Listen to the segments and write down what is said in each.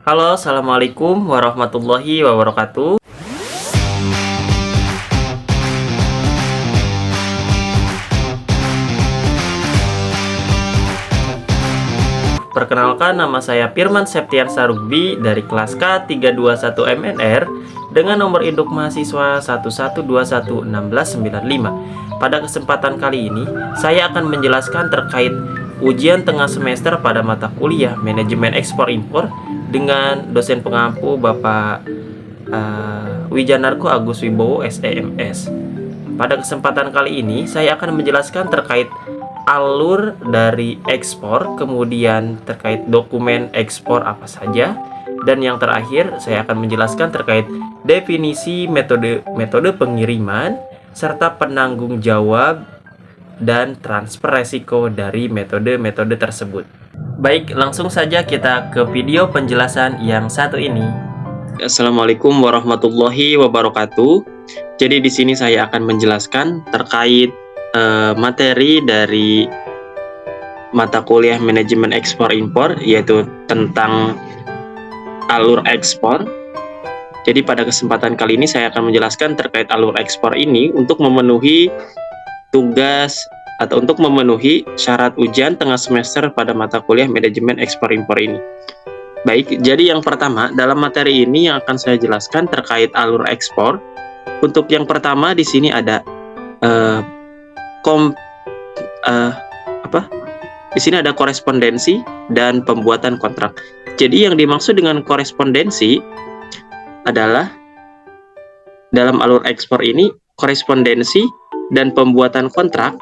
Halo, assalamualaikum warahmatullahi wabarakatuh. Perkenalkan, nama saya Firman Septian Sarugbi dari kelas K321MNR dengan nomor induk mahasiswa 11211695. Pada kesempatan kali ini, saya akan menjelaskan terkait ujian tengah semester pada mata kuliah Manajemen Ekspor Impor dengan dosen pengampu Bapak Wijanarko Agus Wibowo SEMS. Pada kesempatan kali ini, saya akan menjelaskan terkait alur dari ekspor, kemudian terkait dokumen ekspor apa saja, dan yang terakhir saya akan menjelaskan terkait definisi metode pengiriman serta penanggung jawab dan transfer resiko dari metode-metode tersebut. Baik, langsung saja kita ke video penjelasan yang satu ini. Assalamualaikum warahmatullahi wabarakatuh. Jadi di sini saya akan menjelaskan terkait materi dari mata kuliah Manajemen Ekspor Impor, yaitu tentang alur ekspor. Jadi pada kesempatan kali ini saya akan menjelaskan terkait alur ekspor ini untuk memenuhi tugas atau untuk memenuhi syarat ujian tengah semester pada mata kuliah Manajemen Ekspor Impor ini. Baik, jadi yang pertama dalam materi ini yang akan saya jelaskan terkait alur ekspor. Untuk yang pertama di sini ada di sini ada korespondensi dan pembuatan kontrak. Jadi yang dimaksud dengan korespondensi adalah dalam alur ekspor ini korespondensi dan pembuatan kontrak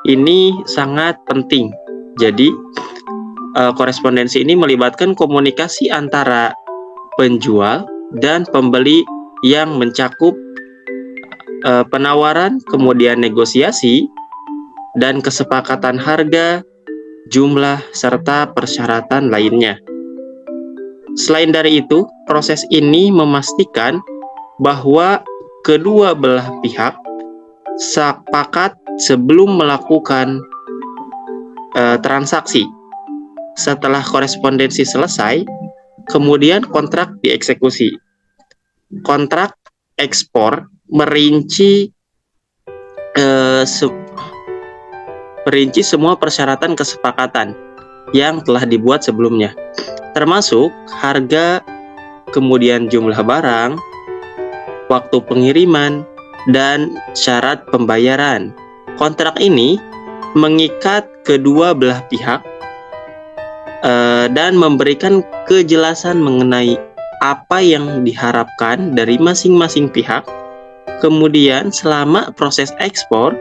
ini sangat penting. Jadi korespondensi ini melibatkan komunikasi antara penjual dan pembeli yang mencakup penawaran, kemudian negosiasi, dan kesepakatan harga, jumlah, serta persyaratan lainnya. Selain dari itu, proses ini memastikan bahwa kedua belah pihak sepakat sebelum melakukan transaksi. Setelah korespondensi selesai, kemudian kontrak dieksekusi. Kontrak ekspor merinci semua persyaratan kesepakatan yang telah dibuat sebelumnya, termasuk harga, kemudian jumlah barang, waktu pengiriman, dan syarat pembayaran. Kontrak ini mengikat kedua belah pihak dan memberikan kejelasan mengenai apa yang diharapkan dari masing-masing pihak. Kemudian selama proses ekspor,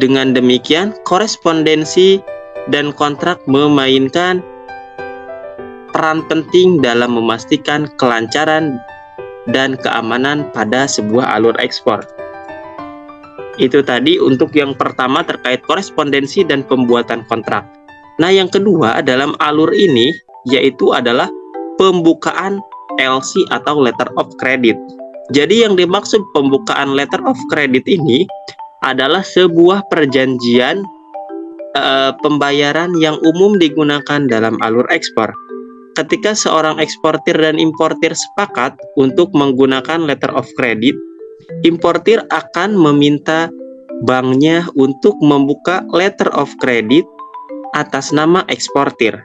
dengan demikian korespondensi dan kontrak memainkan peran penting dalam memastikan kelancaran dan keamanan pada sebuah alur ekspor. Itu tadi untuk yang pertama terkait korespondensi dan pembuatan kontrak. Nah, yang kedua dalam alur ini yaitu adalah pembukaan LC atau letter of credit. Jadi yang dimaksud pembukaan letter of credit ini adalah sebuah perjanjian pembayaran yang umum digunakan dalam alur ekspor. Ketika seorang eksportir dan importir sepakat untuk menggunakan letter of credit, importir akan meminta banknya untuk membuka letter of credit atas nama eksportir.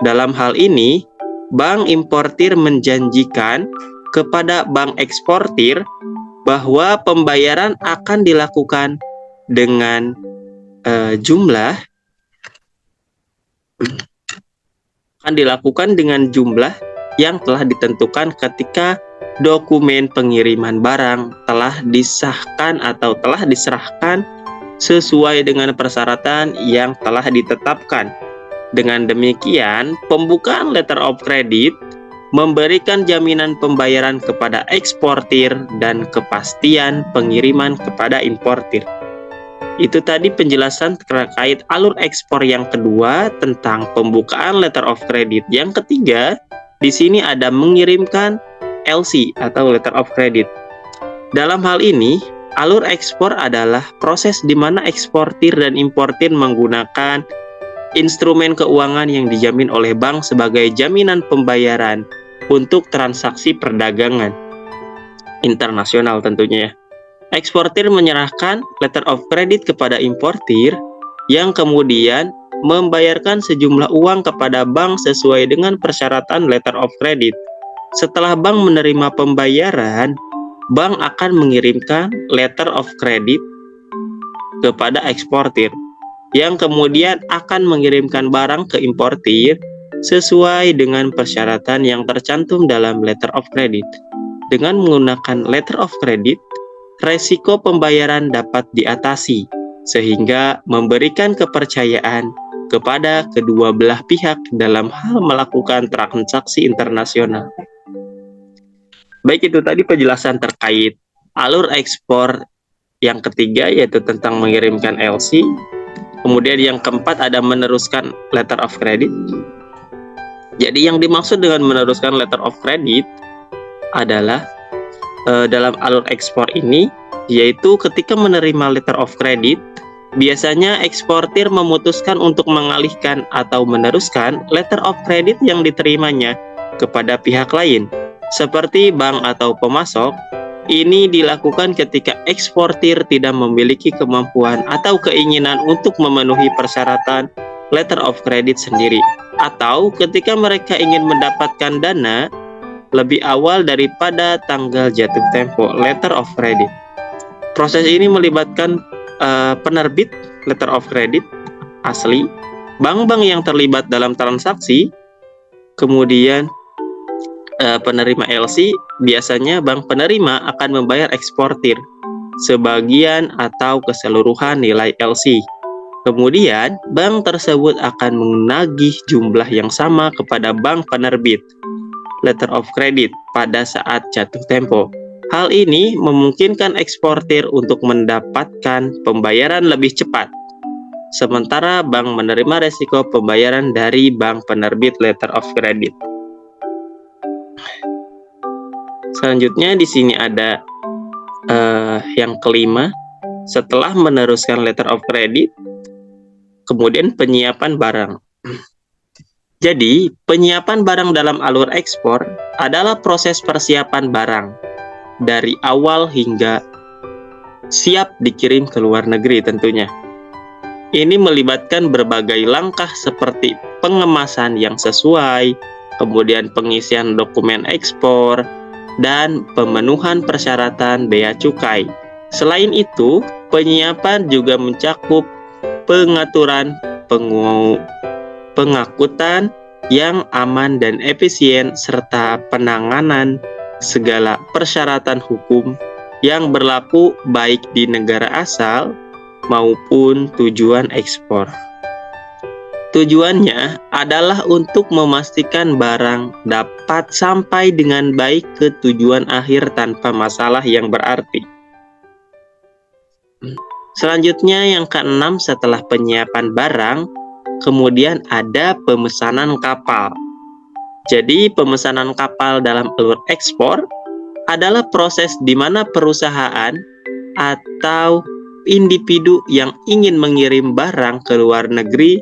Dalam hal ini, bank importir menjanjikan kepada bank eksportir bahwa pembayaran akan dilakukan dengan jumlah yang telah ditentukan ketika dokumen pengiriman barang telah disahkan atau telah diserahkan sesuai dengan persyaratan yang telah ditetapkan. Dengan demikian, pembukaan letter of credit memberikan jaminan pembayaran kepada eksportir dan kepastian pengiriman kepada importir. Itu tadi penjelasan terkait alur ekspor yang kedua tentang pembukaan letter of credit. Yang ketiga, di sini ada mengirimkan LC atau letter of credit. Dalam hal ini, alur ekspor adalah proses di mana eksportir dan importir menggunakan instrumen keuangan yang dijamin oleh bank sebagai jaminan pembayaran untuk transaksi perdagangan internasional tentunya ya. Eksportir menyerahkan letter of credit kepada importir yang kemudian membayarkan sejumlah uang kepada bank sesuai dengan persyaratan letter of credit. Setelah bank menerima pembayaran, bank akan mengirimkan letter of credit kepada eksportir yang kemudian akan mengirimkan barang ke importir sesuai dengan persyaratan yang tercantum dalam letter of credit. Dengan menggunakan letter of credit, resiko pembayaran dapat diatasi sehingga memberikan kepercayaan kepada kedua belah pihak dalam hal melakukan transaksi internasional. Baik, itu tadi penjelasan terkait alur ekspor yang ketiga, yaitu tentang mengirimkan LC. Kemudian yang keempat ada meneruskan letter of credit. Jadi yang dimaksud dengan meneruskan letter of credit adalah dalam alur ekspor ini, yaitu ketika menerima letter of credit, biasanya eksportir memutuskan untuk mengalihkan atau meneruskan letter of credit yang diterimanya kepada pihak lain, seperti bank atau pemasok. Ini dilakukan ketika eksportir tidak memiliki kemampuan atau keinginan untuk memenuhi persyaratan letter of credit sendiri, atau ketika mereka ingin mendapatkan dana lebih awal daripada tanggal jatuh tempo letter of credit. Proses ini melibatkan penerbit letter of credit asli, bank-bank yang terlibat dalam transaksi, kemudian penerima LC. Biasanya bank penerima akan membayar eksportir sebagian atau keseluruhan nilai LC. Kemudian bank tersebut akan menagih jumlah yang sama kepada bank penerbit letter of credit pada saat jatuh tempo. Hal ini memungkinkan eksportir untuk mendapatkan pembayaran lebih cepat, sementara bank menerima resiko pembayaran dari bank penerbit letter of credit. Selanjutnya di sini ada yang kelima, setelah meneruskan letter of credit, kemudian penyiapan barang. Jadi, penyiapan barang dalam alur ekspor adalah proses persiapan barang dari awal hingga siap dikirim ke luar negeri tentunya. Ini melibatkan berbagai langkah seperti pengemasan yang sesuai, kemudian pengisian dokumen ekspor, dan pemenuhan persyaratan bea cukai. Selain itu, penyiapan juga mencakup pengaturan pengangkutan yang aman dan efisien serta penanganan segala persyaratan hukum yang berlaku baik di negara asal maupun tujuan ekspor. Tujuannya adalah untuk memastikan barang dapat sampai dengan baik ke tujuan akhir tanpa masalah yang berarti. Selanjutnya yang keenam, setelah penyiapan barang, kemudian ada pemesanan kapal. Jadi pemesanan kapal dalam alur ekspor adalah proses di mana perusahaan atau individu yang ingin mengirim barang ke luar negeri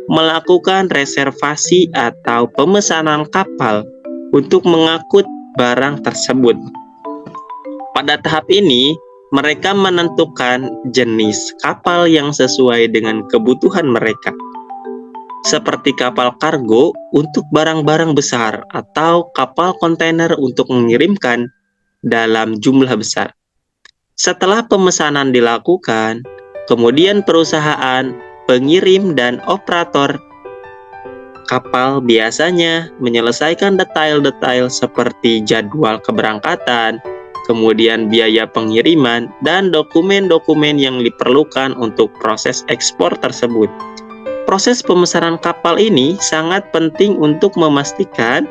melakukan reservasi atau pemesanan kapal untuk mengangkut barang tersebut. Pada tahap ini, mereka menentukan jenis kapal yang sesuai dengan kebutuhan mereka, seperti kapal kargo untuk barang-barang besar atau kapal kontainer untuk mengirimkan dalam jumlah besar. Setelah pemesanan dilakukan, kemudian perusahaan, pengirim, dan operator kapal biasanya menyelesaikan detail-detail seperti jadwal keberangkatan, kemudian biaya pengiriman, dan dokumen-dokumen yang diperlukan untuk proses ekspor tersebut. Proses pemesanan kapal ini sangat penting untuk memastikan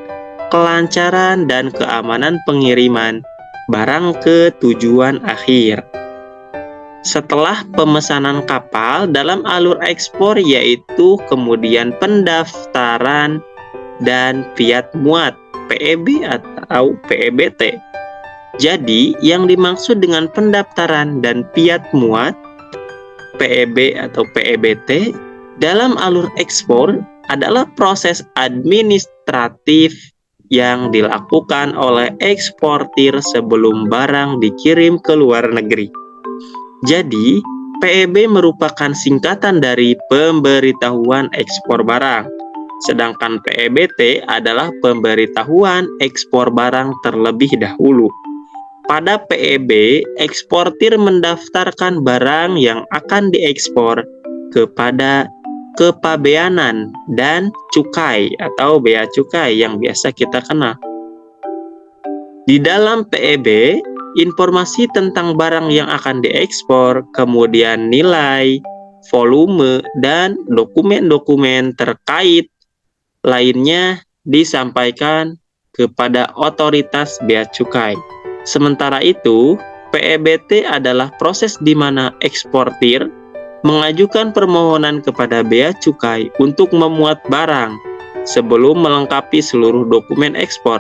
kelancaran dan keamanan pengiriman barang ke tujuan akhir. Setelah pemesanan kapal dalam alur ekspor, yaitu kemudian pendaftaran dan piat muat PEB atau PEBT. Jadi yang dimaksud dengan pendaftaran dan piat muat PEB atau PEBT Dalam alur ekspor adalah proses administratif yang dilakukan oleh eksportir sebelum barang dikirim ke luar negeri. Jadi, PEB merupakan singkatan dari pemberitahuan ekspor barang, sedangkan PEBT adalah pemberitahuan ekspor barang terlebih dahulu. Pada PEB, eksportir mendaftarkan barang yang akan diekspor kepada kepabeanan dan cukai atau bea cukai yang biasa kita kenal. Di dalam PEB, informasi tentang barang yang akan diekspor, kemudian nilai, volume, dan dokumen-dokumen terkait lainnya disampaikan kepada otoritas bea cukai. Sementara itu, PEBT adalah proses di mana eksportir mengajukan permohonan kepada bea cukai untuk memuat barang sebelum melengkapi seluruh dokumen ekspor.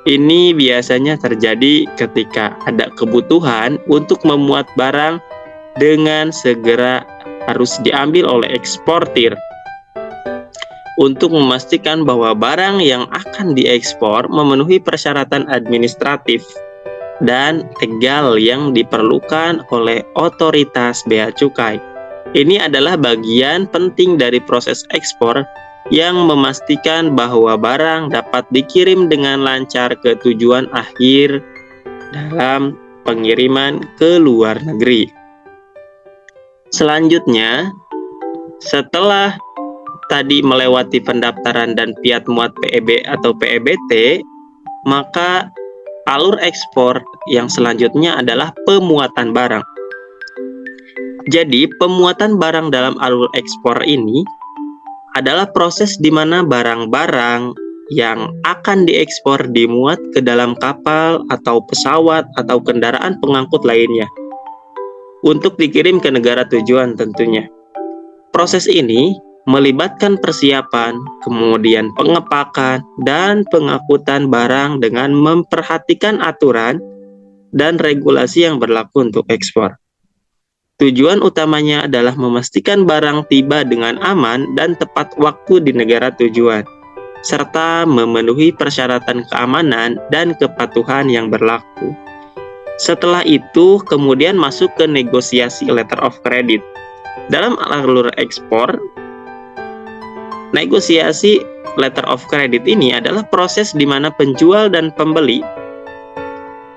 Ini biasanya terjadi ketika ada kebutuhan untuk memuat barang dengan segera harus diambil oleh eksportir untuk memastikan bahwa barang yang akan diekspor memenuhi persyaratan administratif dan legal yang diperlukan oleh otoritas bea cukai. Ini adalah bagian penting dari proses ekspor yang memastikan bahwa barang dapat dikirim dengan lancar ke tujuan akhir dalam pengiriman ke luar negeri. Selanjutnya, setelah tadi melewati pendaftaran dan piat muat PEB atau PEBT, maka alur ekspor yang selanjutnya adalah pemuatan barang. Jadi, pemuatan barang dalam alur ekspor ini adalah proses di mana barang-barang yang akan diekspor dimuat ke dalam kapal atau pesawat atau kendaraan pengangkut lainnya untuk dikirim ke negara tujuan tentunya. Proses ini melibatkan persiapan, kemudian pengepakan, dan pengangkutan barang dengan memperhatikan aturan dan regulasi yang berlaku untuk ekspor. Tujuan utamanya adalah memastikan barang tiba dengan aman dan tepat waktu di negara tujuan, serta memenuhi persyaratan keamanan dan kepatuhan yang berlaku. Setelah itu, kemudian masuk ke negosiasi letter of credit. Dalam alur ekspor, negosiasi letter of credit ini adalah proses di mana penjual dan pembeli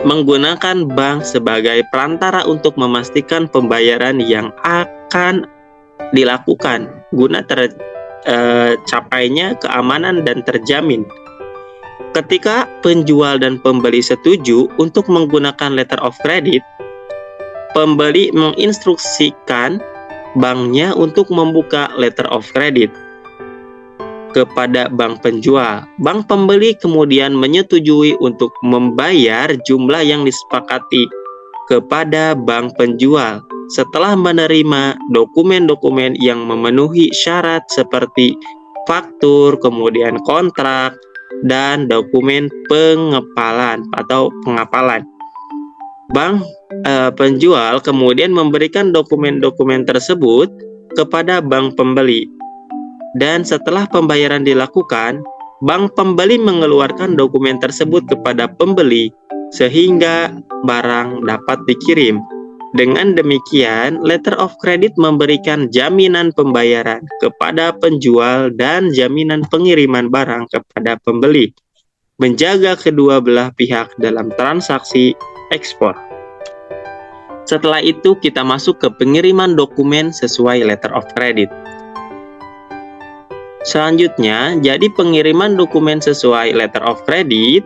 menggunakan bank sebagai perantara untuk memastikan pembayaran yang akan dilakukan guna tercapainya keamanan dan terjamin. Ketika penjual dan pembeli setuju untuk menggunakan letter of credit, pembeli menginstruksikan banknya untuk membuka letter of credit kepada bank penjual. Bank pembeli kemudian menyetujui untuk membayar jumlah yang disepakati kepada bank penjual setelah menerima dokumen-dokumen yang memenuhi syarat seperti faktur, kemudian kontrak, dan dokumen pengepalan atau pengapalan. Bank penjual kemudian memberikan dokumen-dokumen tersebut kepada bank pembeli. Dan setelah pembayaran dilakukan, bank pembeli mengeluarkan dokumen tersebut kepada pembeli sehingga barang dapat dikirim. Dengan demikian, letter of credit memberikan jaminan pembayaran kepada penjual dan jaminan pengiriman barang kepada pembeli, menjaga kedua belah pihak dalam transaksi ekspor. Setelah itu, kita masuk ke pengiriman dokumen sesuai letter of credit. Selanjutnya, jadi pengiriman dokumen sesuai letter of credit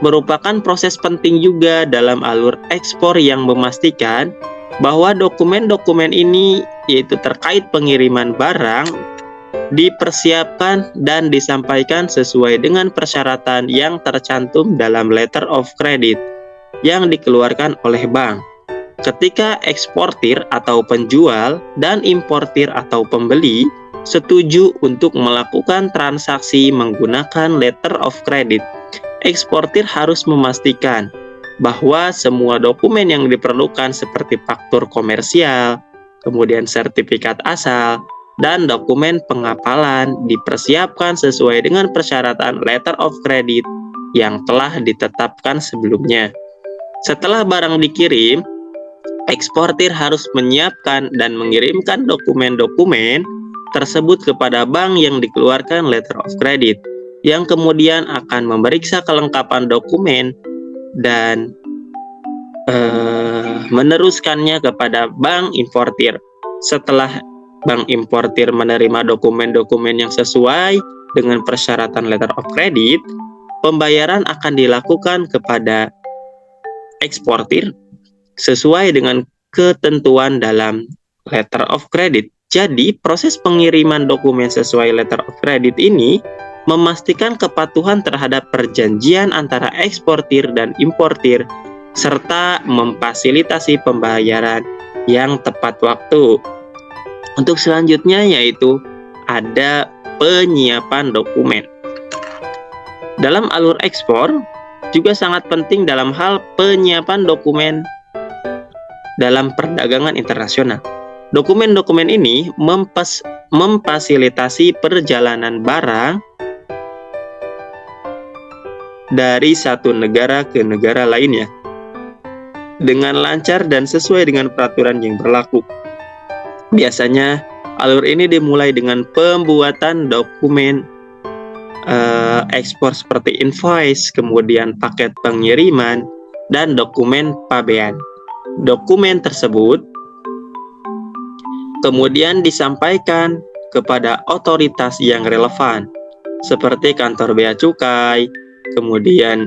merupakan proses penting juga dalam alur ekspor yang memastikan bahwa dokumen-dokumen ini yaitu terkait pengiriman barang dipersiapkan dan disampaikan sesuai dengan persyaratan yang tercantum dalam letter of credit yang dikeluarkan oleh bank. Ketika eksportir atau penjual dan importir atau pembeli setuju untuk melakukan transaksi menggunakan letter of credit, eksportir harus memastikan bahwa semua dokumen yang diperlukan seperti faktur komersial, kemudian sertifikat asal, dan dokumen pengapalan dipersiapkan sesuai dengan persyaratan letter of credit yang telah ditetapkan sebelumnya. Setelah barang dikirim, eksportir harus menyiapkan dan mengirimkan dokumen-dokumen tersebut kepada bank yang dikeluarkan letter of credit, yang kemudian akan memeriksa kelengkapan dokumen dan meneruskannya kepada bank importir. Setelah bank importir menerima dokumen-dokumen yang sesuai dengan persyaratan letter of credit, pembayaran akan dilakukan kepada eksportir sesuai dengan ketentuan dalam letter of credit. Jadi, proses pengiriman dokumen sesuai letter of credit ini memastikan kepatuhan terhadap perjanjian antara eksportir dan importir, serta memfasilitasi pembayaran yang tepat waktu. Untuk selanjutnya yaitu ada penyiapan dokumen. Dalam alur ekspor juga sangat penting dalam hal penyiapan dokumen dalam perdagangan internasional. Dokumen-dokumen ini memfasilitasi perjalanan barang dari satu negara ke negara lainnya dengan lancar dan sesuai dengan peraturan yang berlaku. Biasanya alur ini dimulai dengan pembuatan dokumen ekspor seperti invoice, kemudian paket pengiriman, dan dokumen pabean. Dokumen tersebut kemudian disampaikan kepada otoritas yang relevan seperti kantor bea cukai, kemudian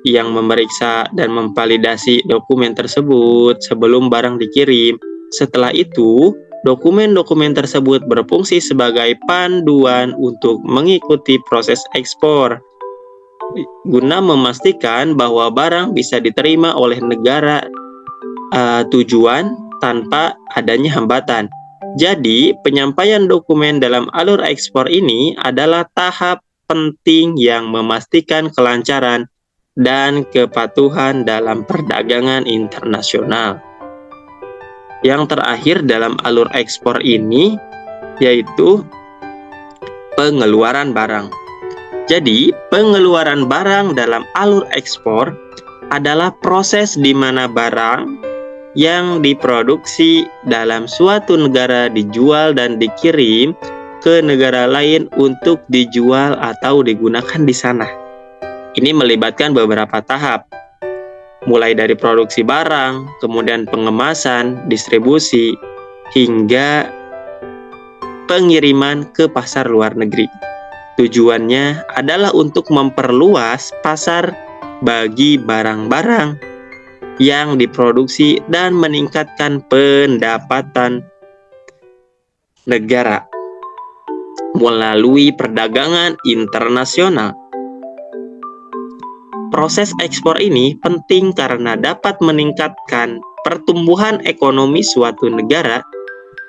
yang memeriksa dan memvalidasi dokumen tersebut sebelum barang dikirim. Setelah itu, dokumen-dokumen tersebut berfungsi sebagai panduan untuk mengikuti proses ekspor, guna memastikan bahwa barang bisa diterima oleh negara tujuan tanpa adanya hambatan. Jadi, penyampaian dokumen dalam alur ekspor ini adalah tahap penting yang memastikan kelancaran dan kepatuhan dalam perdagangan internasional. Yang terakhir dalam alur ekspor ini yaitu pengeluaran barang. Jadi, pengeluaran barang dalam alur ekspor adalah proses di mana barang yang diproduksi dalam suatu negara dijual dan dikirim ke negara lain untuk dijual atau digunakan di sana. Ini melibatkan beberapa tahap, mulai dari produksi barang, kemudian pengemasan, distribusi, hingga pengiriman ke pasar luar negeri. Tujuannya adalah untuk memperluas pasar bagi barang-barang yang diproduksi dan meningkatkan pendapatan negara melalui perdagangan internasional. Proses ekspor ini penting karena dapat meningkatkan pertumbuhan ekonomi suatu negara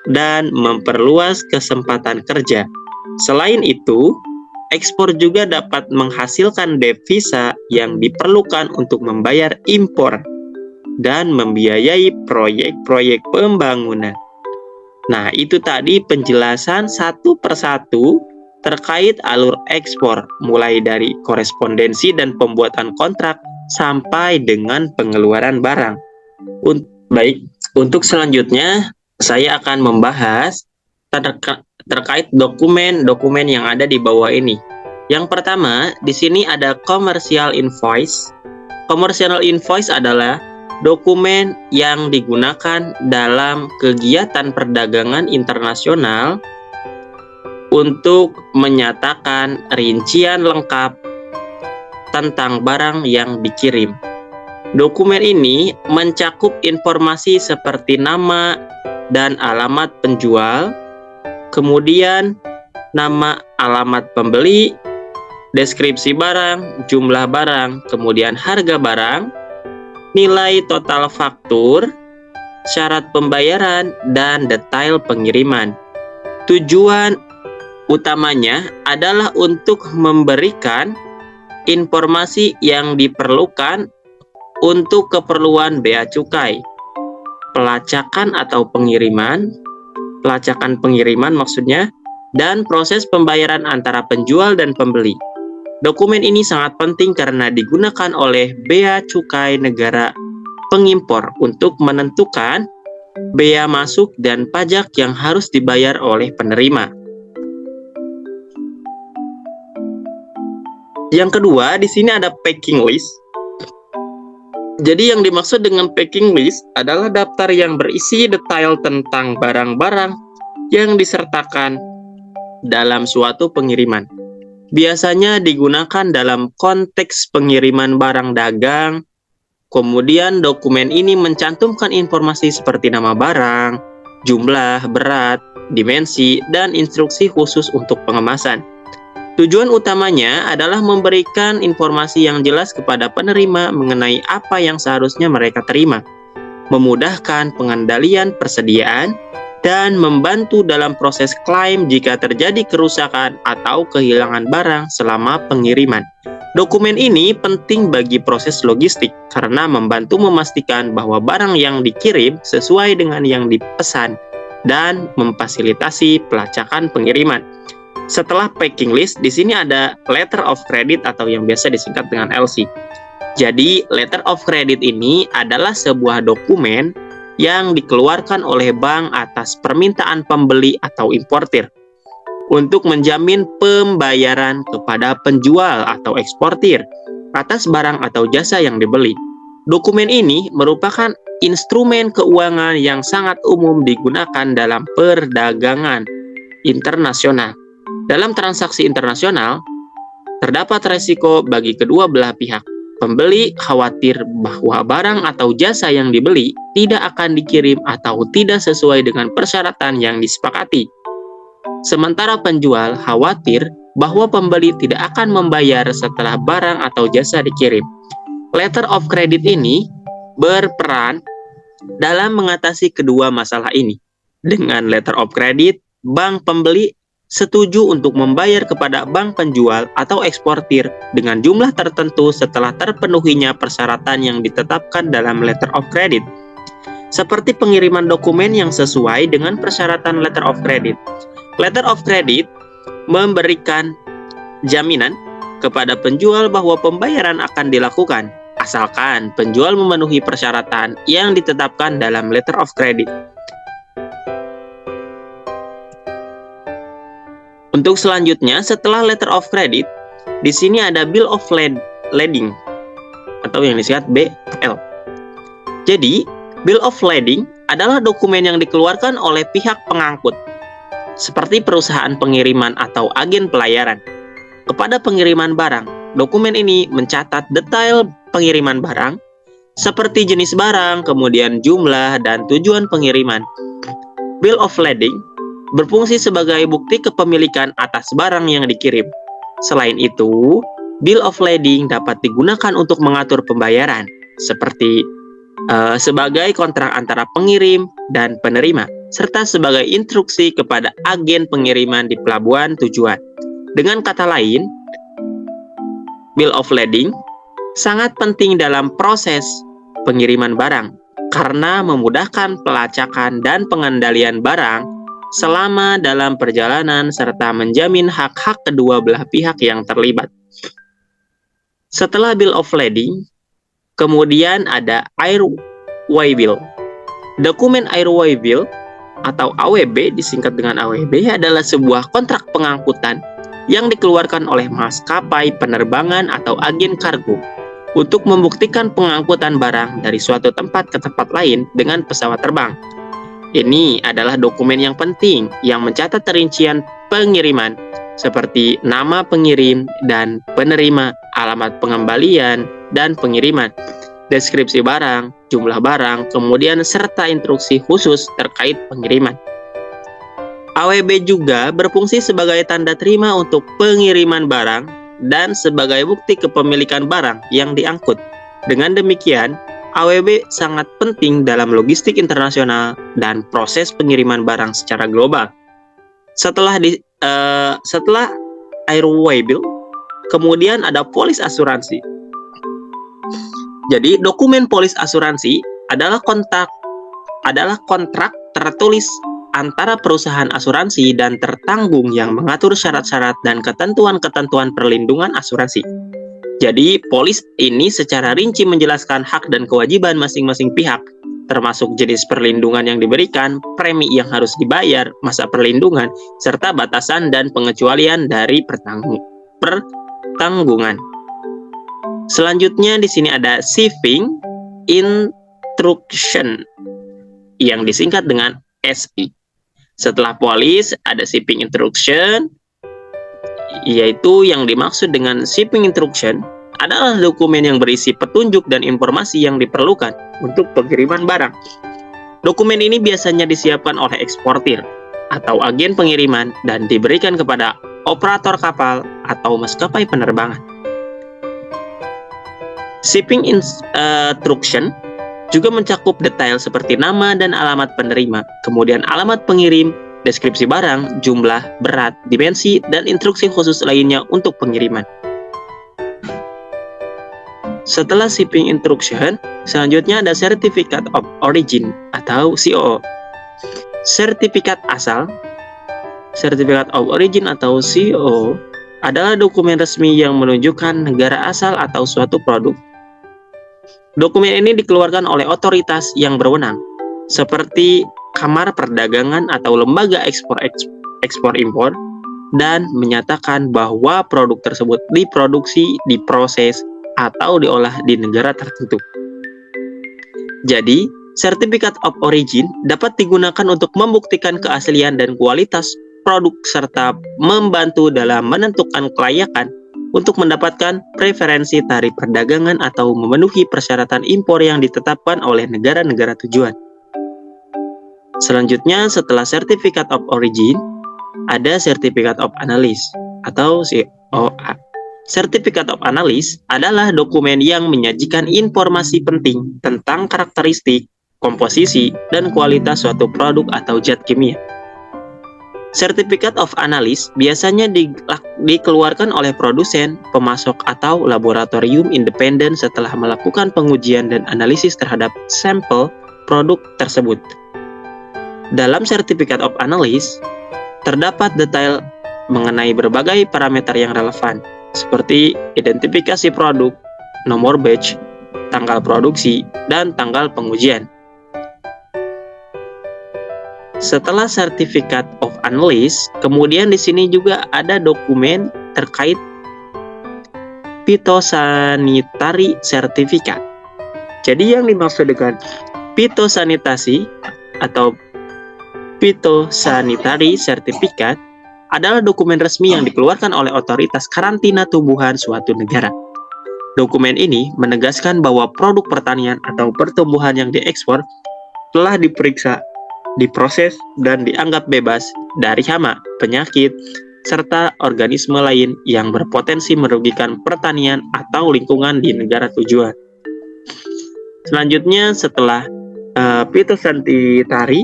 dan memperluas kesempatan kerja. Selain itu, ekspor juga dapat menghasilkan devisa yang diperlukan untuk membayar impor dan membiayai proyek-proyek pembangunan. Nah, itu tadi penjelasan satu persatu terkait alur ekspor, mulai dari korespondensi dan pembuatan kontrak sampai dengan pengeluaran barang. Baik, untuk selanjutnya saya akan membahas terkait dokumen-dokumen yang ada di bawah ini. Yang pertama, di sini ada commercial invoice. Commercial invoice adalah dokumen yang digunakan dalam kegiatan perdagangan internasional untuk menyatakan rincian lengkap tentang barang yang dikirim. Dokumen ini mencakup informasi seperti nama dan alamat penjual, kemudian nama alamat pembeli, deskripsi barang, jumlah barang, kemudian harga barang, nilai total faktur, syarat pembayaran, dan detail pengiriman. Tujuan utamanya adalah untuk memberikan informasi yang diperlukan untuk keperluan bea cukai, pelacakan atau pengiriman, pelacakan pengiriman maksudnya, dan proses pembayaran antara penjual dan pembeli. Dokumen ini sangat penting karena digunakan oleh bea cukai negara pengimpor untuk menentukan bea masuk dan pajak yang harus dibayar oleh penerima. Yang kedua, di sini ada packing list. Jadi yang dimaksud dengan packing list adalah daftar yang berisi detail tentang barang-barang yang disertakan dalam suatu pengiriman. Biasanya digunakan dalam konteks pengiriman barang dagang. Kemudian dokumen ini mencantumkan informasi seperti nama barang, jumlah, berat, dimensi, dan instruksi khusus untuk pengemasan. Tujuan utamanya adalah memberikan informasi yang jelas kepada penerima mengenai apa yang seharusnya mereka terima, memudahkan pengendalian persediaan, dan membantu dalam proses klaim jika terjadi kerusakan atau kehilangan barang selama pengiriman. Dokumen ini penting bagi proses logistik karena membantu memastikan bahwa barang yang dikirim sesuai dengan yang dipesan dan memfasilitasi pelacakan pengiriman. Setelah packing list, di sini ada letter of credit atau yang biasa disingkat dengan LC. Jadi, letter of credit ini adalah sebuah dokumen yang dikeluarkan oleh bank atas permintaan pembeli atau importir untuk menjamin pembayaran kepada penjual atau eksportir atas barang atau jasa yang dibeli. Dokumen ini merupakan instrumen keuangan yang sangat umum digunakan dalam perdagangan internasional. Dalam transaksi internasional, terdapat resiko bagi kedua belah pihak. Pembeli khawatir bahwa barang atau jasa yang dibeli tidak akan dikirim atau tidak sesuai dengan persyaratan yang disepakati. Sementara penjual khawatir bahwa pembeli tidak akan membayar setelah barang atau jasa dikirim. Letter of credit ini berperan dalam mengatasi kedua masalah ini. Dengan letter of credit, bank pembeli setuju untuk membayar kepada bank penjual atau eksportir dengan jumlah tertentu setelah terpenuhinya persyaratan yang ditetapkan dalam letter of credit. Seperti pengiriman dokumen yang sesuai dengan persyaratan letter of credit. Letter of credit memberikan jaminan kepada penjual bahwa pembayaran akan dilakukan, asalkan penjual memenuhi persyaratan yang ditetapkan dalam letter of credit. Untuk selanjutnya, setelah letter of credit, di sini ada bill of lading atau yang disingkat BL. Jadi, bill of lading adalah dokumen yang dikeluarkan oleh pihak pengangkut, seperti perusahaan pengiriman atau agen pelayaran, kepada pengiriman barang. Dokumen ini mencatat detail pengiriman barang, seperti jenis barang, kemudian jumlah, dan tujuan pengiriman. Bill of lading berfungsi sebagai bukti kepemilikan atas barang yang dikirim. Selain itu, bill of lading dapat digunakan untuk mengatur pembayaran, seperti sebagai kontrak antara pengirim dan penerima, serta sebagai instruksi kepada agen pengiriman di pelabuhan tujuan. Dengan kata lain, bill of lading sangat penting dalam proses pengiriman barang, karena memudahkan pelacakan dan pengendalian barang selama dalam perjalanan serta menjamin hak-hak kedua belah pihak yang terlibat. Setelah bill of lading, kemudian ada airway bill. Dokumen airway bill atau AWB disingkat dengan AWB adalah sebuah kontrak pengangkutan yang dikeluarkan oleh maskapai penerbangan atau agen kargo untuk membuktikan pengangkutan barang dari suatu tempat ke tempat lain dengan pesawat terbang. Ini adalah dokumen yang penting yang mencatat rincian pengiriman seperti nama pengirim dan penerima, alamat pengembalian dan pengiriman, deskripsi barang, jumlah barang, kemudian serta instruksi khusus terkait pengiriman. AWB juga berfungsi sebagai tanda terima untuk pengiriman barang dan sebagai bukti kepemilikan barang yang diangkut. Dengan demikian, AWB sangat penting dalam logistik internasional dan proses pengiriman barang secara global. Setelah airway bill, kemudian ada polis asuransi. Jadi, dokumen polis asuransi adalah kontrak tertulis antara perusahaan asuransi dan tertanggung yang mengatur syarat-syarat dan ketentuan-ketentuan perlindungan asuransi. Jadi, polis ini secara rinci menjelaskan hak dan kewajiban masing-masing pihak, termasuk jenis perlindungan yang diberikan, premi yang harus dibayar, masa perlindungan, serta batasan dan pengecualian dari pertanggungan. Selanjutnya di sini ada shipping instruction yang disingkat dengan SI. Setelah polis ada shipping instruction, yaitu yang dimaksud dengan shipping instruction adalah dokumen yang berisi petunjuk dan informasi yang diperlukan untuk pengiriman barang. Dokumen ini biasanya disiapkan oleh eksportir atau agen pengiriman dan diberikan kepada operator kapal atau maskapai penerbangan. Shipping instruction juga mencakup detail seperti nama dan alamat penerima, kemudian alamat pengirim, deskripsi barang, jumlah, berat, dimensi, dan instruksi khusus lainnya untuk pengiriman. Setelah shipping instruction, selanjutnya ada Certificate of Origin atau COO. Sertifikat asal, Certificate of Origin atau COO adalah dokumen resmi yang menunjukkan negara asal atau suatu produk. Dokumen ini dikeluarkan oleh otoritas yang berwenang, seperti Kamar Perdagangan atau Lembaga Ekspor-Impor, dan menyatakan bahwa produk tersebut diproduksi, diproses, atau diolah di negara tertentu. Jadi, Certificate of Origin dapat digunakan untuk membuktikan keaslian dan kualitas produk serta membantu dalam menentukan kelayakan untuk mendapatkan preferensi tarif perdagangan atau memenuhi persyaratan impor yang ditetapkan oleh negara-negara tujuan. Selanjutnya, setelah Certificate of Origin, ada Certificate of Analysis atau COA. Certificate of Analysis adalah dokumen yang menyajikan informasi penting tentang karakteristik, komposisi, dan kualitas suatu produk atau zat kimia. Certificate of Analysis biasanya dikeluarkan oleh produsen, pemasok, atau laboratorium independen setelah melakukan pengujian dan analisis terhadap sampel produk tersebut. Dalam Certificate of Analysis, terdapat detail mengenai berbagai parameter yang relevan, seperti identifikasi produk, nomor batch, tanggal produksi, dan tanggal pengujian. Setelah Certificate of Analysis, kemudian di sini juga ada dokumen terkait Phytosanitary Certificate. Jadi yang dimaksud dengan fitosanitasi atau Phytosanitary Certificate adalah dokumen resmi yang dikeluarkan oleh otoritas karantina tumbuhan suatu negara. Dokumen ini menegaskan bahwa produk pertanian atau pertumbuhan yang diekspor telah diperiksa, diproses, dan dianggap bebas dari hama, penyakit, serta organisme lain yang berpotensi merugikan pertanian atau lingkungan di negara tujuan. Selanjutnya, setelah Phytosanitary,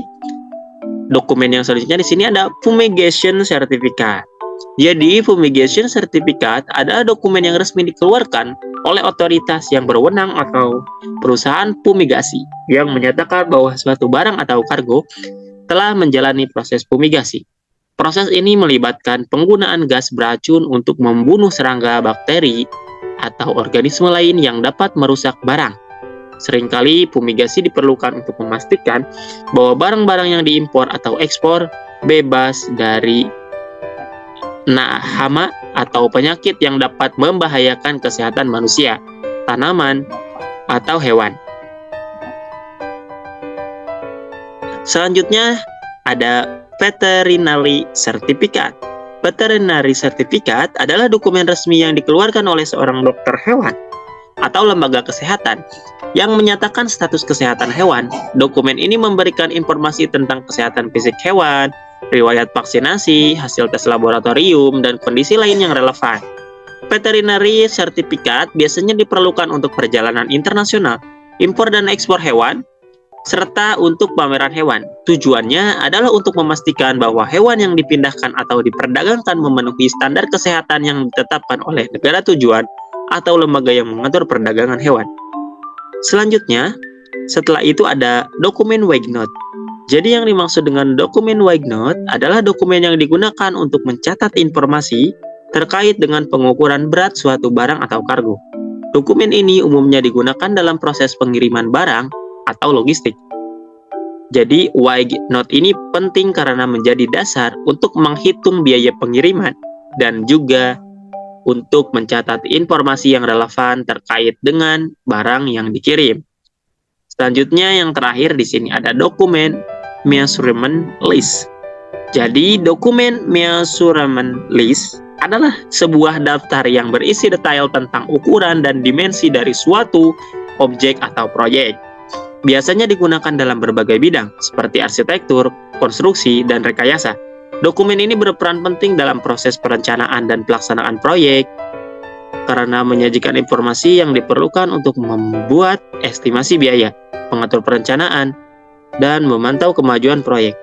dokumen yang selanjutnya di sini ada Fumigation Certificate. Jadi, Fumigation Certificate adalah dokumen yang resmi dikeluarkan oleh otoritas yang berwenang atau perusahaan fumigasi yang menyatakan bahwa suatu barang atau kargo telah menjalani proses fumigasi. Proses ini melibatkan penggunaan gas beracun untuk membunuh serangga, bakteri, atau organisme lain yang dapat merusak barang. Seringkali fumigasi diperlukan untuk memastikan bahwa barang-barang yang diimpor atau ekspor bebas dari hama atau penyakit yang dapat membahayakan kesehatan manusia, tanaman, atau hewan. Selanjutnya ada Veterinary Certificate. Veterinary Certificate adalah dokumen resmi yang dikeluarkan oleh seorang dokter hewan atau lembaga kesehatan yang menyatakan status kesehatan hewan. Dokumen ini memberikan informasi tentang kesehatan fisik hewan, riwayat vaksinasi, hasil tes laboratorium, dan kondisi lain yang relevan. Veterinary Certificate biasanya diperlukan untuk perjalanan internasional, impor dan ekspor hewan, serta untuk pameran hewan. Tujuannya adalah untuk memastikan bahwa hewan yang dipindahkan atau diperdagangkan memenuhi standar kesehatan yang ditetapkan oleh negara tujuan atau lembaga yang mengatur perdagangan hewan. Selanjutnya, setelah itu ada dokumen Wage Note. Jadi yang dimaksud dengan dokumen white note adalah dokumen yang digunakan untuk mencatat informasi terkait dengan pengukuran berat suatu barang atau kargo. Dokumen ini umumnya digunakan dalam proses pengiriman barang atau logistik. Jadi white note ini penting karena menjadi dasar untuk menghitung biaya pengiriman dan juga untuk mencatat informasi yang relevan terkait dengan barang yang dikirim. Selanjutnya yang terakhir di sini ada dokumen measurement list. Jadi dokumen measurement list adalah sebuah daftar yang berisi detail tentang ukuran dan dimensi dari suatu objek atau proyek. Biasanya digunakan dalam berbagai bidang seperti arsitektur, konstruksi, dan rekayasa. Dokumen ini berperan penting dalam proses perencanaan dan pelaksanaan proyek karena menyajikan informasi yang diperlukan untuk membuat estimasi biaya, mengatur perencanaan, dan memantau kemajuan proyek.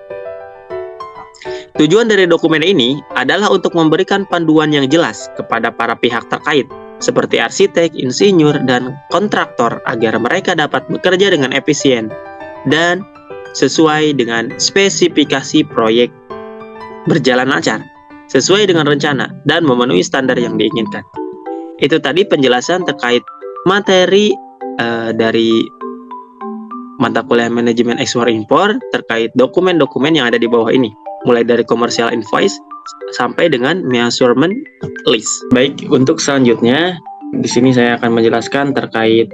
Tujuan dari dokumen ini adalah untuk memberikan panduan yang jelas kepada para pihak terkait, seperti arsitek, insinyur, dan kontraktor agar mereka dapat bekerja dengan efisien dan sesuai dengan spesifikasi proyek berjalan lancar, sesuai dengan rencana, dan memenuhi standar yang diinginkan. Itu tadi penjelasan terkait materi dari mata kuliah manajemen ekspor impor terkait dokumen-dokumen yang ada di bawah ini, mulai dari commercial invoice sampai dengan measurement list. Baik, untuk selanjutnya di sini saya akan menjelaskan terkait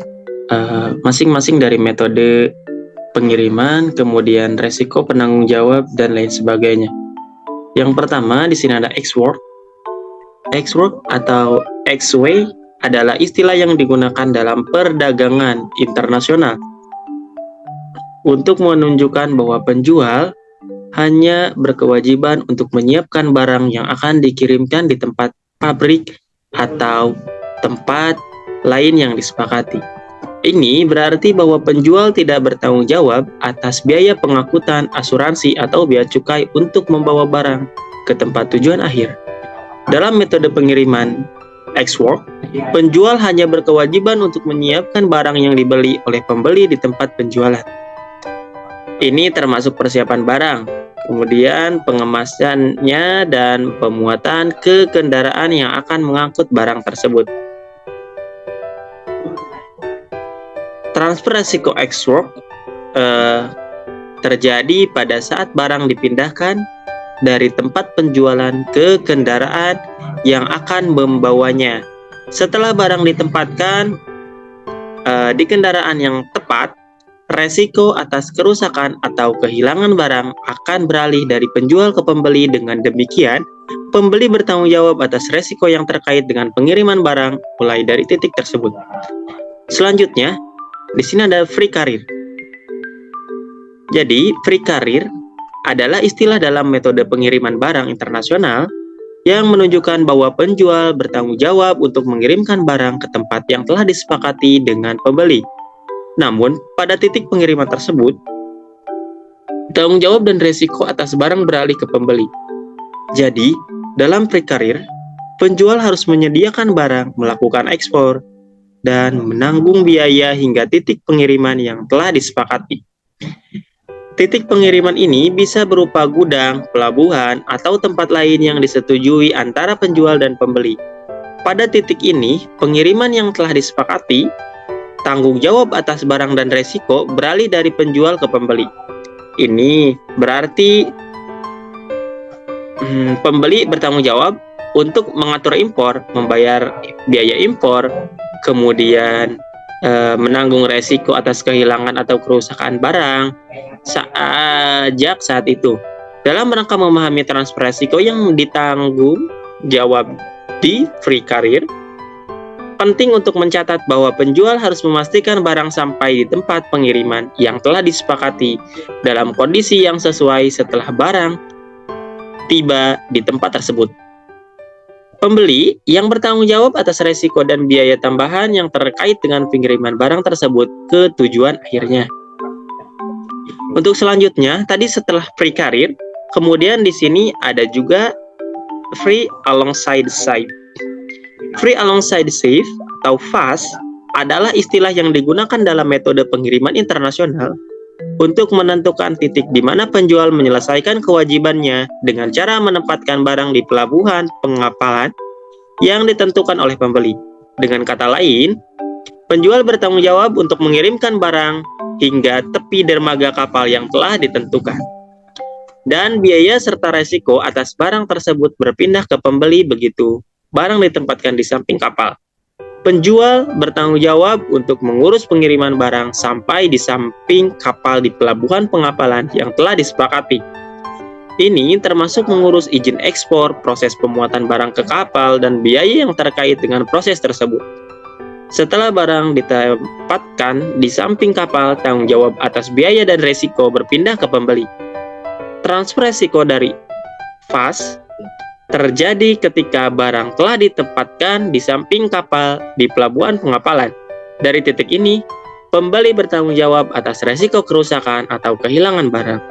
masing-masing dari metode pengiriman, kemudian resiko penanggung jawab dan lain sebagainya. Yang pertama di sini ada X-work. X-work atau X-way adalah istilah yang digunakan dalam perdagangan internasional untuk menunjukkan bahwa penjual hanya berkewajiban untuk menyiapkan barang yang akan dikirimkan di tempat pabrik atau tempat lain yang disepakati. Ini berarti bahwa penjual tidak bertanggung jawab atas biaya pengangkutan, asuransi, atau bea cukai untuk membawa barang ke tempat tujuan akhir. Dalam metode pengiriman X-work, penjual hanya berkewajiban untuk menyiapkan barang yang dibeli oleh pembeli di tempat penjualan. Ini termasuk persiapan barang, kemudian pengemasannya dan pemuatan ke kendaraan yang akan mengangkut barang tersebut. Transfer resiko X-work terjadi pada saat barang dipindahkan dari tempat penjualan ke kendaraan yang akan membawanya. Setelah barang ditempatkan di kendaraan yang tepat, resiko atas kerusakan atau kehilangan barang akan beralih dari penjual ke pembeli. Dengan demikian, pembeli bertanggung jawab atas resiko yang terkait dengan pengiriman barang mulai dari titik tersebut. Selanjutnya, di sini ada free carrier. Jadi, free carrier adalah istilah dalam metode pengiriman barang internasional yang menunjukkan bahwa penjual bertanggung jawab untuk mengirimkan barang ke tempat yang telah disepakati dengan pembeli. Namun, pada titik pengiriman tersebut, tanggung jawab dan resiko atas barang beralih ke pembeli. Jadi, dalam free carrier, penjual harus menyediakan barang, melakukan ekspor, dan menanggung biaya hingga titik pengiriman yang telah disepakati. Titik pengiriman ini bisa berupa gudang, pelabuhan, atau tempat lain yang disetujui antara penjual dan pembeli. Pada titik ini, pengiriman yang telah disepakati, tanggung jawab atas barang dan resiko beralih dari penjual ke pembeli. Ini berarti pembeli bertanggung jawab untuk mengatur impor, membayar biaya impor, kemudian menanggung resiko atas kehilangan atau kerusakan barang sejak saat itu. Dalam rangka memahami transfer resiko yang ditanggung jawab di free carrier, penting untuk mencatat bahwa penjual harus memastikan barang sampai di tempat pengiriman yang telah disepakati dalam kondisi yang sesuai setelah barang tiba di tempat tersebut. Pembeli yang bertanggung jawab atas resiko dan biaya tambahan yang terkait dengan pengiriman barang tersebut ke tujuan akhirnya. Untuk selanjutnya, tadi setelah free carrier, kemudian di sini ada juga free alongside ship. Free alongside ship atau FAS adalah istilah yang digunakan dalam metode pengiriman internasional untuk menentukan titik di mana penjual menyelesaikan kewajibannya dengan cara menempatkan barang di pelabuhan pengapalan yang ditentukan oleh pembeli. Dengan kata lain, penjual bertanggung jawab untuk mengirimkan barang hingga tepi dermaga kapal yang telah ditentukan. Dan biaya serta resiko atas barang tersebut berpindah ke pembeli begitu barang ditempatkan di samping kapal. Penjual bertanggung jawab untuk mengurus pengiriman barang sampai di samping kapal di pelabuhan pengapalan yang telah disepakati. Ini termasuk mengurus izin ekspor, proses pemuatan barang ke kapal, dan biaya yang terkait dengan proses tersebut. Setelah barang ditempatkan di samping kapal, tanggung jawab atas biaya dan resiko berpindah ke pembeli. Transfer resiko dari FAS terjadi ketika barang telah ditempatkan di samping kapal di pelabuhan pengapalan. Dari titik ini, pembeli bertanggung jawab atas resiko kerusakan atau kehilangan barang,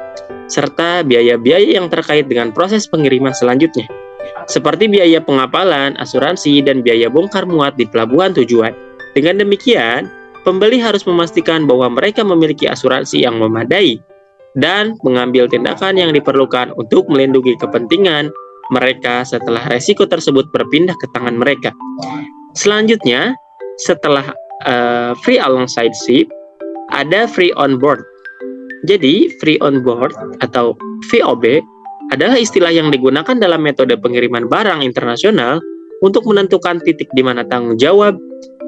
serta biaya-biaya yang terkait dengan proses pengiriman selanjutnya, seperti biaya pengapalan, asuransi, dan biaya bongkar muat di pelabuhan tujuan. Dengan demikian, pembeli harus memastikan bahwa mereka memiliki asuransi yang memadai dan mengambil tindakan yang diperlukan untuk melindungi kepentingan mereka setelah resiko tersebut berpindah ke tangan mereka. Selanjutnya, setelah free alongside ship, ada free on board. Jadi, free on board atau VOB adalah istilah yang digunakan dalam metode pengiriman barang internasional untuk menentukan titik di mana tanggung jawab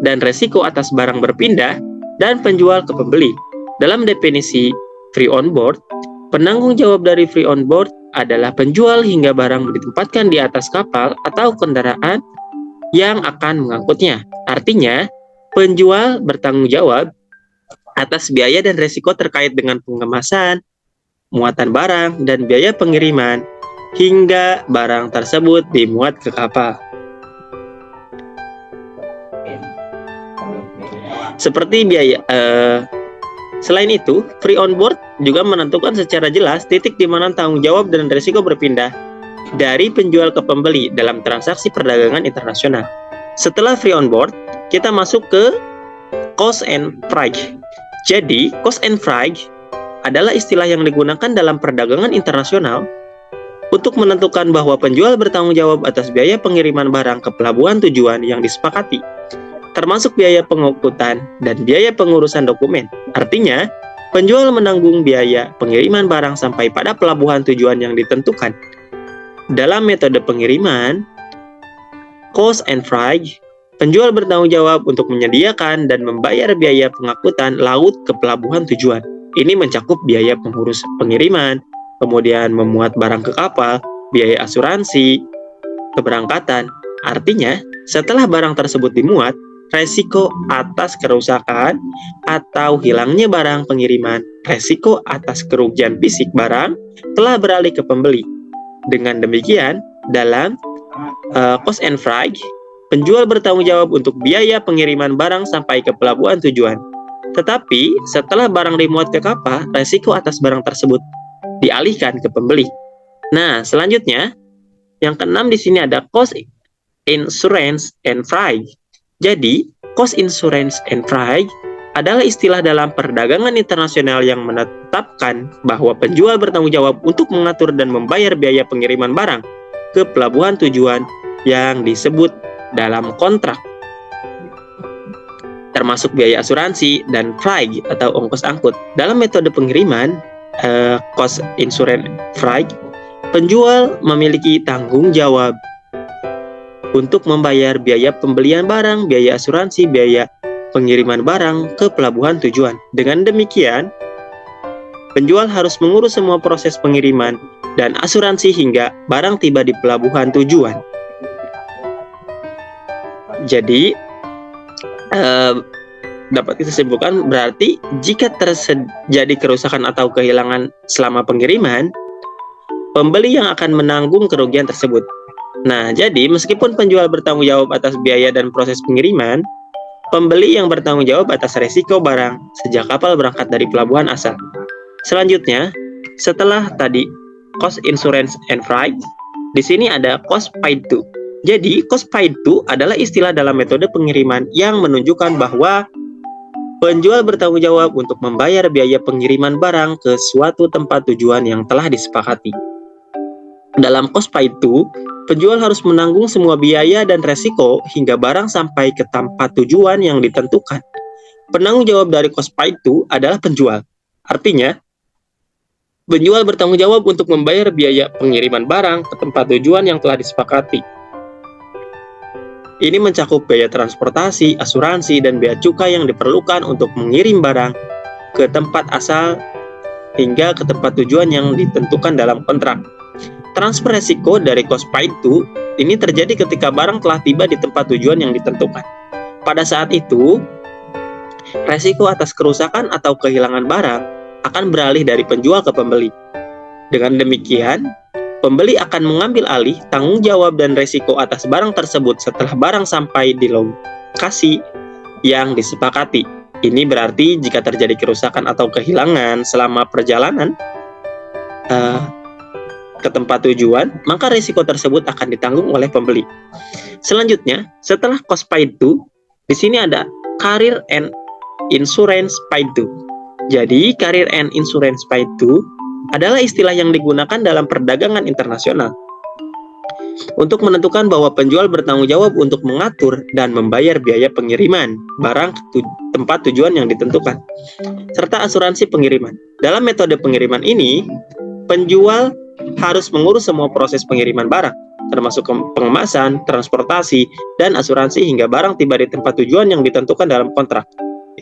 dan resiko atas barang berpindah dan penjual ke pembeli. Dalam definisi free on board, penanggung jawab dari free on board adalah penjual hingga barang ditempatkan di atas kapal atau kendaraan yang akan mengangkutnya. Artinya, penjual bertanggung jawab atas biaya dan risiko terkait dengan pengemasan, muatan barang, dan biaya pengiriman hingga barang tersebut dimuat ke kapal. Seperti biaya selain itu, free on board juga menentukan secara jelas titik di mana tanggung jawab dan risiko berpindah dari penjual ke pembeli dalam transaksi perdagangan internasional. Setelah free on board, kita masuk ke cost and freight. Jadi, cost and freight adalah istilah yang digunakan dalam perdagangan internasional untuk menentukan bahwa penjual bertanggung jawab atas biaya pengiriman barang ke pelabuhan tujuan yang disepakati, termasuk biaya pengangkutan dan biaya pengurusan dokumen. Artinya, penjual menanggung biaya pengiriman barang sampai pada pelabuhan tujuan yang ditentukan. Dalam metode pengiriman, cost and freight, penjual bertanggung jawab untuk menyediakan dan membayar biaya pengangkutan laut ke pelabuhan tujuan. Ini mencakup biaya pengurus pengiriman, kemudian memuat barang ke kapal, biaya asuransi, keberangkatan. Artinya, setelah barang tersebut dimuat, resiko atas kerusakan atau hilangnya barang pengiriman, resiko atas kerugian fisik barang telah beralih ke pembeli. Dengan demikian, dalam cost and freight, penjual bertanggung jawab untuk biaya pengiriman barang sampai ke pelabuhan tujuan. Tetapi, setelah barang dimuat ke kapal, resiko atas barang tersebut dialihkan ke pembeli. Nah, selanjutnya, yang keenam di sini ada cost insurance and freight. Jadi, cost insurance and freight adalah istilah dalam perdagangan internasional yang menetapkan bahwa penjual bertanggung jawab untuk mengatur dan membayar biaya pengiriman barang ke pelabuhan tujuan yang disebut dalam kontrak, termasuk biaya asuransi dan freight atau ongkos angkut. Dalam metode pengiriman, cost insurance freight, penjual memiliki tanggung jawab untuk membayar biaya pembelian barang, biaya asuransi, biaya pengiriman barang ke pelabuhan tujuan. Dengan demikian, penjual harus mengurus semua proses pengiriman dan asuransi hingga barang tiba di pelabuhan tujuan. Jadi, dapat kita simpulkan berarti jika terjadi kerusakan atau kehilangan selama pengiriman, pembeli yang akan menanggung kerugian tersebut. Nah, jadi meskipun penjual bertanggung jawab atas biaya dan proses pengiriman, pembeli yang bertanggung jawab atas resiko barang sejak kapal berangkat dari pelabuhan asal. Selanjutnya, setelah tadi cost insurance and freight, di sini ada cost paid to. Jadi, cost paid to adalah istilah dalam metode pengiriman yang menunjukkan bahwa Penjual bertanggung jawab untuk membayar biaya pengiriman barang ke suatu tempat tujuan yang telah disepakati. Dalam cost paid to, penjual harus menanggung semua biaya dan resiko hingga barang sampai ke tempat tujuan yang ditentukan. Penanggung jawab dari cost paid to adalah penjual. Artinya, penjual bertanggung jawab untuk membayar biaya pengiriman barang ke tempat tujuan yang telah disepakati. Ini mencakup biaya transportasi, asuransi, dan bea cukai yang diperlukan untuk mengirim barang ke tempat asal hingga ke tempat tujuan yang ditentukan dalam kontrak. Transfer resiko dari cost paid to ini terjadi ketika barang telah tiba di tempat tujuan yang ditentukan. Pada saat itu, resiko atas kerusakan atau kehilangan barang akan beralih dari penjual ke pembeli. Dengan demikian, pembeli akan mengambil alih tanggung jawab dan resiko atas barang tersebut setelah barang sampai di lokasi yang disepakati. Ini berarti jika terjadi kerusakan atau kehilangan selama perjalanan ke tempat tujuan, maka risiko tersebut akan ditanggung oleh pembeli. Selanjutnya, setelah cost paid to, di sini ada career and insurance paid to. Jadi, career and insurance paid to adalah istilah yang digunakan dalam perdagangan internasional untuk menentukan bahwa penjual bertanggung jawab untuk mengatur dan membayar biaya pengiriman barang ke tempat tujuan yang ditentukan, serta asuransi pengiriman. Dalam metode pengiriman ini, penjual harus mengurus semua proses pengiriman barang, termasuk pengemasan, transportasi, dan asuransi hingga barang tiba di tempat tujuan yang ditentukan dalam kontrak.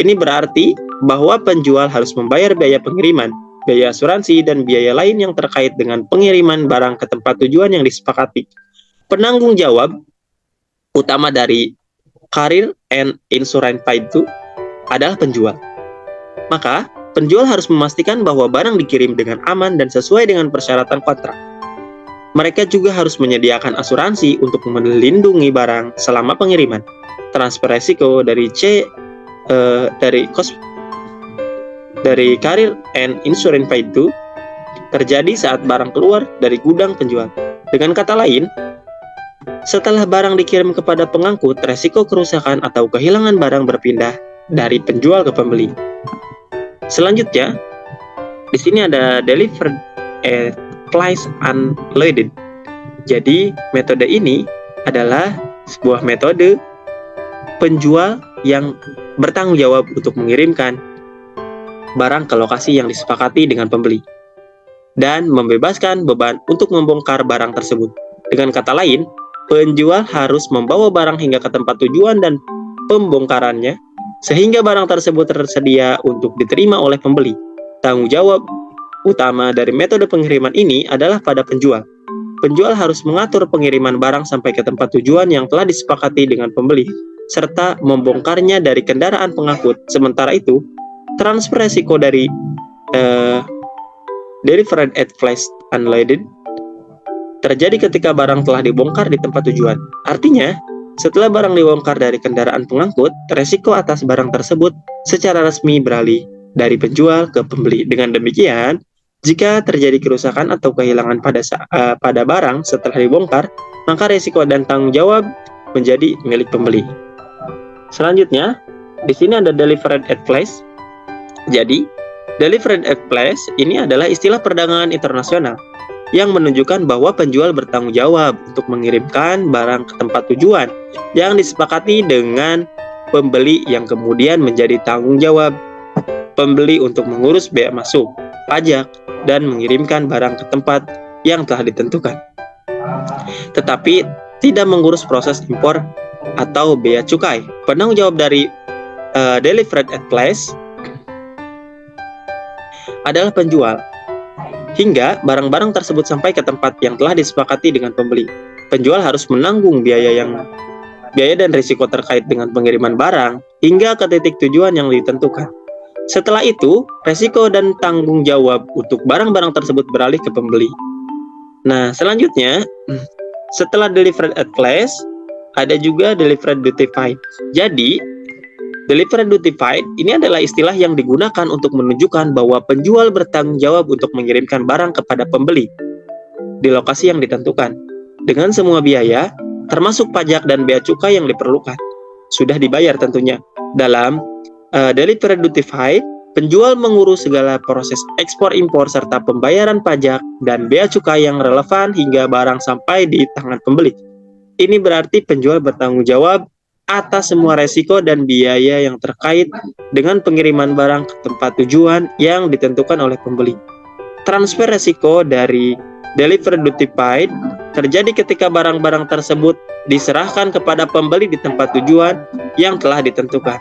Ini berarti bahwa penjual harus membayar biaya pengiriman, biaya asuransi, dan biaya lain yang terkait dengan pengiriman barang ke tempat tujuan yang disepakati. Penanggung jawab utama dari career and insurance paid to adalah penjual. Maka, penjual harus memastikan bahwa barang dikirim dengan aman dan sesuai dengan persyaratan kontrak. Mereka juga harus menyediakan asuransi untuk melindungi barang selama pengiriman. Transfer resiko dari career and insurance paid to terjadi saat barang keluar dari gudang penjual. Dengan kata lain, setelah barang dikirim kepada pengangkut, resiko kerusakan atau kehilangan barang berpindah dari penjual ke pembeli. Selanjutnya, di sini ada delivered at place unloaded. Jadi, metode ini adalah sebuah metode penjual yang bertanggung jawab untuk mengirimkan barang ke lokasi yang disepakati dengan pembeli dan membebaskan beban untuk membongkar barang tersebut. Dengan kata lain, penjual harus membawa barang hingga ke tempat tujuan dan pembongkarannya sehingga barang tersebut tersedia untuk diterima oleh pembeli. Tanggung jawab utama dari metode pengiriman ini adalah pada penjual. Penjual harus mengatur pengiriman barang sampai ke tempat tujuan yang telah disepakati dengan pembeli, serta membongkarnya dari kendaraan pengangkut. Sementara itu, transfer resiko dari delivered at place unloaded terjadi ketika barang telah dibongkar di tempat tujuan. Artinya, setelah barang dibongkar dari kendaraan pengangkut, resiko atas barang tersebut secara resmi beralih dari penjual ke pembeli. Dengan demikian, jika terjadi kerusakan atau kehilangan pada barang setelah dibongkar, maka resiko dan tanggung jawab menjadi milik pembeli. Selanjutnya, di sini ada delivered at place. Jadi, delivered at place ini adalah istilah perdagangan internasional yang menunjukkan bahwa penjual bertanggung jawab untuk mengirimkan barang ke tempat tujuan yang disepakati dengan pembeli, yang kemudian menjadi tanggung jawab pembeli untuk mengurus bea masuk, pajak, dan mengirimkan barang ke tempat yang telah ditentukan. Tetapi tidak mengurus proses impor atau bea cukai. Penanggung jawab dari delivered at place adalah penjual hingga barang-barang tersebut sampai ke tempat yang telah disepakati dengan pembeli. Penjual harus menanggung biaya dan risiko terkait dengan pengiriman barang hingga ke titik tujuan yang ditentukan. Setelah itu, risiko dan tanggung jawab untuk barang-barang tersebut beralih ke pembeli. Nah, selanjutnya, setelah delivered at place, ada juga delivered duty paid. Jadi, delivered duty paid ini adalah istilah yang digunakan untuk menunjukkan bahwa penjual bertanggung jawab untuk mengirimkan barang kepada pembeli di lokasi yang ditentukan dengan semua biaya, termasuk pajak dan bea cukai yang diperlukan. Sudah dibayar tentunya dalam delivery duty paid, penjual mengurus segala proses ekspor impor serta pembayaran pajak dan bea cukai yang relevan hingga barang sampai di tangan pembeli. Ini berarti penjual bertanggung jawab atas semua resiko dan biaya yang terkait dengan pengiriman barang ke tempat tujuan yang ditentukan oleh pembeli. Transfer resiko dari delivery duty paid terjadi ketika barang-barang tersebut diserahkan kepada pembeli di tempat tujuan yang telah ditentukan.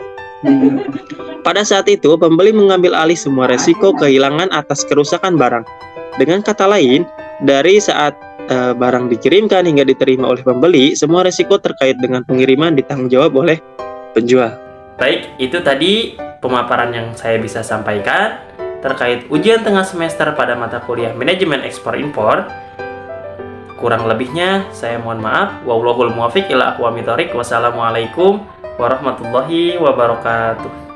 Pada saat itu, pembeli mengambil alih semua resiko kehilangan atas kerusakan barang. Dengan kata lain, dari saat barang dikirimkan hingga diterima oleh pembeli, semua resiko terkait dengan pengiriman ditanggung jawab oleh penjual. Baik, itu tadi pemaparan yang saya bisa sampaikan terkait ujian tengah semester pada mata kuliah Manajemen Ekspor Impor. Kurang lebihnya saya mohon maaf. Wallahul muwaffiq ila aqwamit thoriq. Wassalamualaikum warahmatullahi wabarakatuh.